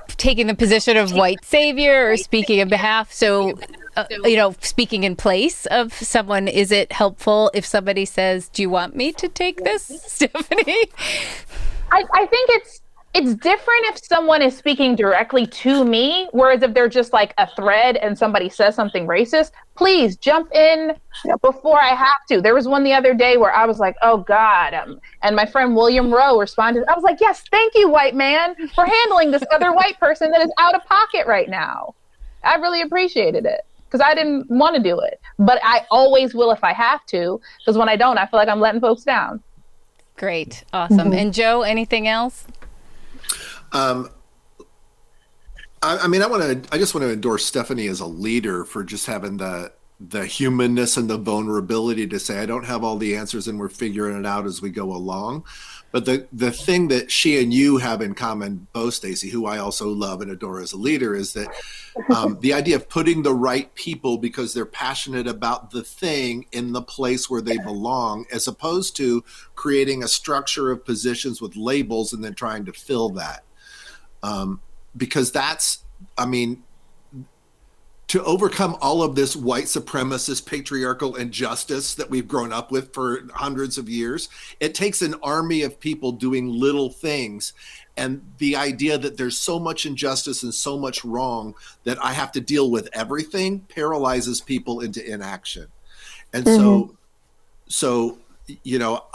taking the position of white savior or speaking in behalf. So, speaking in place of someone, is it helpful if somebody says, do you want me to take this, Stephanie? I think it's different if someone is speaking directly to me, whereas if they're just like a thread and somebody says something racist, please jump in before I have to. There was one the other day where I was like, oh God. And my friend William Rowe responded. I was like, yes, thank you, white man, for handling this other white person that is out of pocket right now. I really appreciated it because I didn't want to do it, but I always will if I have to, because when I don't, I feel like I'm letting folks down. Great. Awesome. And Joe, anything else? I just want to endorse Stephanie as a leader for just having the humanness and the vulnerability to say, I don't have all the answers and we're figuring it out as we go along. But the thing that she and you have in common, both Stacey, who I also love and adore as a leader, is that the idea of putting the right people because they're passionate about the thing in the place where they belong, as opposed to creating a structure of positions with labels and then trying to fill that. Because to overcome all of this white supremacist patriarchal injustice that we've grown up with for hundreds of years, it takes an army of people doing little things. And the idea that there's so much injustice and so much wrong that I have to deal with everything paralyzes people into inaction. And so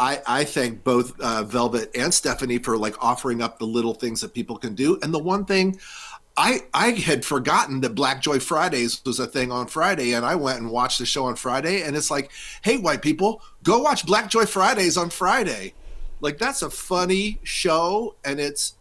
I thank both Velvet and Stephanie for like offering up the little things that people can do. And the one thing I had forgotten that Black Joy Fridays was a thing on Friday, and I went and watched the show on Friday, and it's like, hey, white people, go watch Black Joy Fridays on Friday. Like, that's a funny show, and it's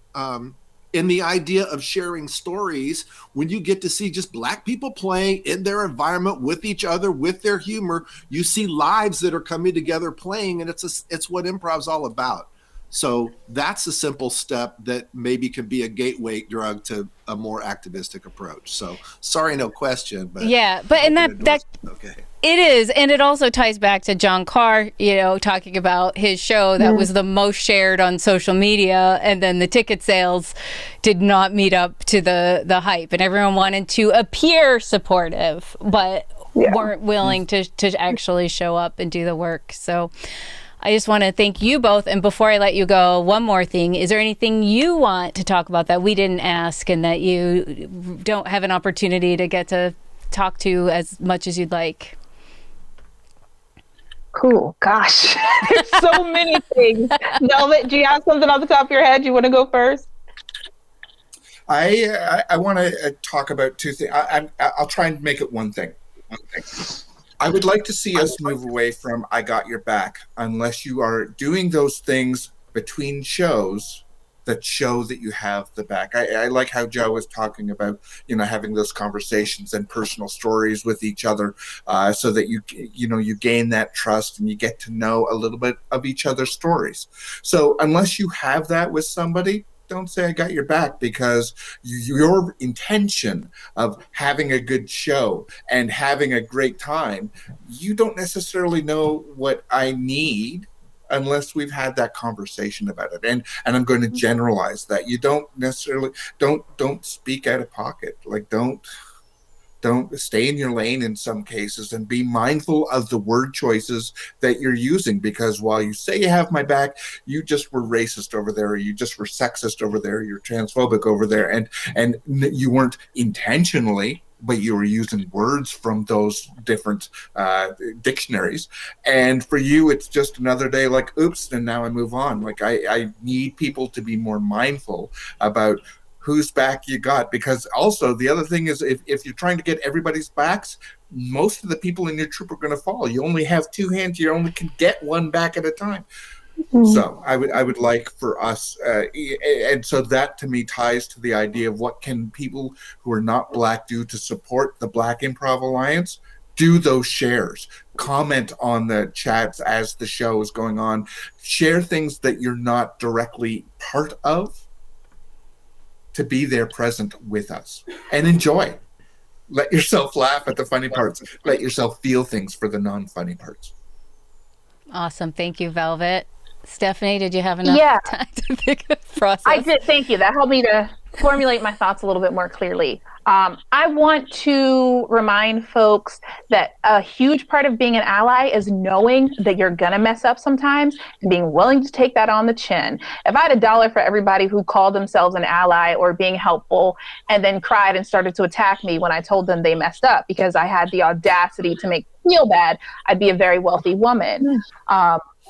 in the idea of sharing stories when you get to see just Black people playing in their environment with each other, with their humor. You see lives that are coming together playing, and it's what improv's all about. So that's a simple step that maybe can be a gateway drug to a more activistic approach. So sorry, no question, but yeah, but and that okay. It is, and it also ties back to John Carr, talking about his show that was the most shared on social media, and then the ticket sales did not meet up to the hype, and everyone wanted to appear supportive, but weren't willing to actually show up and do the work. So I just want to thank you both. And before I let you go, one more thing. Is there anything you want to talk about that we didn't ask and that you don't have an opportunity to get to talk to as much as you'd like? Cool. Gosh, there's so many things. Velvet, do you have something off the top of your head? You want to go first? I want to talk about two things. I'll try and make it one thing. I would like to see us move away from "I got your back" unless you are doing those things between shows that show that you have the back. I like how Joe was talking about, having those conversations and personal stories with each other, so that you gain that trust and you get to know a little bit of each other's stories. So unless you have that with somebody, don't say "I got your back," because your intention of having a good show and having a great time, you don't necessarily know what I need unless we've had that conversation about it. And I'm going to generalize that. You don't necessarily don't speak out of pocket. Like don't stay in your lane in some cases, and be mindful of the word choices that you're using, because while you say you have my back, you just were racist over there, or you just were sexist over there, you're transphobic over there, and you weren't intentionally, but you were using words from those different dictionaries. And for you, it's just another day like, oops, and now I move on. Like I need people to be more mindful about whose back you got, because also the other thing is if you're trying to get everybody's backs, most of the people in your troop are going to fall. You only have two hands. You only can get one back at a time. So I would like for us, and so that to me ties to the idea of what can people who are not Black do to support the Black Improv Alliance. Do those shares, comment on the chats as the show is going on, share things that you're not directly part of, to be there present with us and enjoy. Let yourself laugh at the funny parts. Let yourself feel things for the non-funny parts. Awesome. Thank you, Velvet. Stephanie, did you have enough time to think of the process? I did. Thank you. That helped me to formulate my thoughts a little bit more clearly. I want to remind folks that a huge part of being an ally is knowing that you're going to mess up sometimes and being willing to take that on the chin. If I had $1 for everybody who called themselves an ally or being helpful and then cried and started to attack me when I told them they messed up because I had the audacity to make them feel bad, I'd be a very wealthy woman.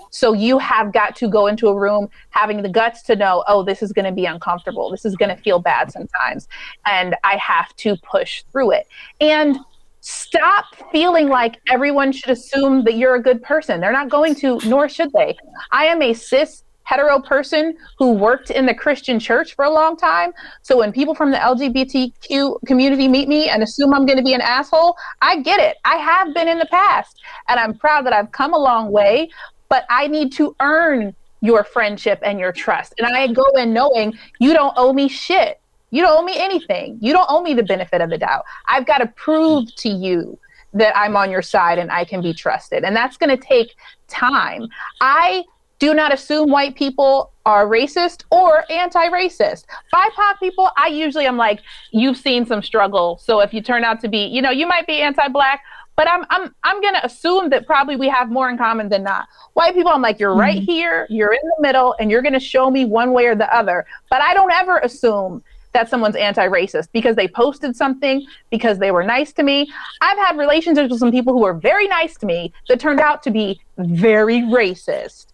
So you have got to go into a room having the guts to know, oh, this is going to be uncomfortable. This is going to feel bad sometimes. And I have to push through it. And stop feeling like everyone should assume that you're a good person. They're not going to, nor should they. I am a cis hetero person who worked in the Christian church for a long time. So when people from the LGBTQ community meet me and assume I'm going to be an asshole, I get it. I have been in the past. And I'm proud that I've come a long way. But I need to earn your friendship and your trust. And I go in knowing you don't owe me shit. You don't owe me anything. You don't owe me the benefit of the doubt. I've got to prove to you that I'm on your side and I can be trusted. And that's going to take time. I do not assume white people are racist or anti-racist. BIPOC people, I usually am like, you've seen some struggle. So if you turn out to be, you might be anti-Black, but I'm going to assume that probably we have more in common than not. White people, I'm like, you're right here, you're in the middle, and you're going to show me one way or the other. But I don't ever assume that someone's anti-racist because they posted something, because they were nice to me. I've had relationships with some people who were very nice to me that turned out to be very racist.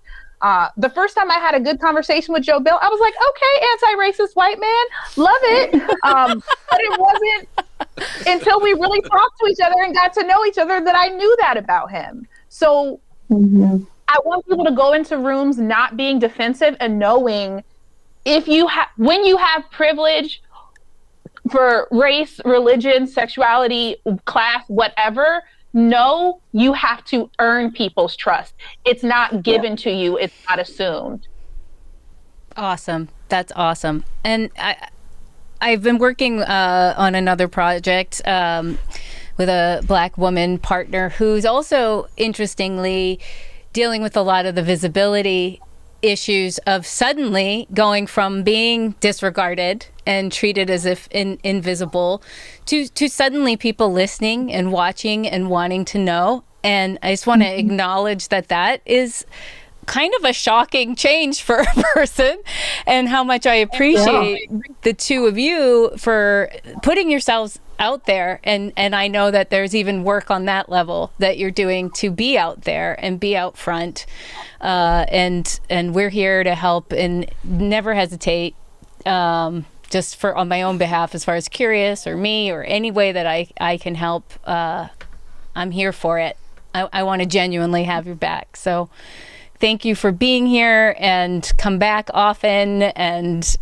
The first time I had a good conversation with Joe Bill, I was like, okay, anti-racist white man, love it. But it wasn't until we really talked to each other and got to know each other that I knew that about him. So I want people to go into rooms not being defensive and knowing when you have privilege for race, religion, sexuality, class, whatever, know you have to earn people's trust. It's not given to you. It's not assumed. Awesome. That's awesome. And I've been working on another project with a Black woman partner who's also, interestingly, dealing with a lot of the visibility issues of suddenly going from being disregarded and treated as if invisible to suddenly people listening and watching and wanting to know. And I just want to acknowledge that is kind of a shocking change for a person, and how much I appreciate the two of you for putting yourselves out there. And I know that there's even work on that level that you're doing to be out there and be out front. And we're here to help, and never hesitate, just for on my own behalf, as far as Curious or me or any way that I can help. I'm here for it. I want to genuinely have your back. So thank you for being here, and come back often, and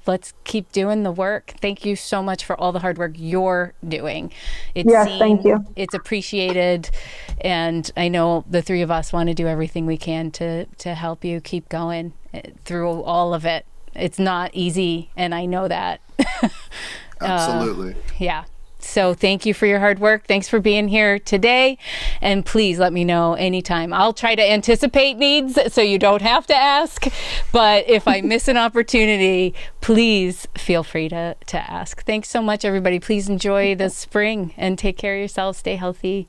let's keep doing the work. Thank you so much for all the hard work you're doing. Thank you. It's appreciated, and I know the three of us want to do everything we can to help you keep going through all of it. It's not easy, and I know that. Absolutely. Yeah. So thank you for your hard work. Thanks for being here today. And please let me know anytime. I'll try to anticipate needs so you don't have to ask. But if I miss an opportunity, please feel free to ask. Thanks so much, everybody. Please enjoy the spring and take care of yourselves. Stay healthy.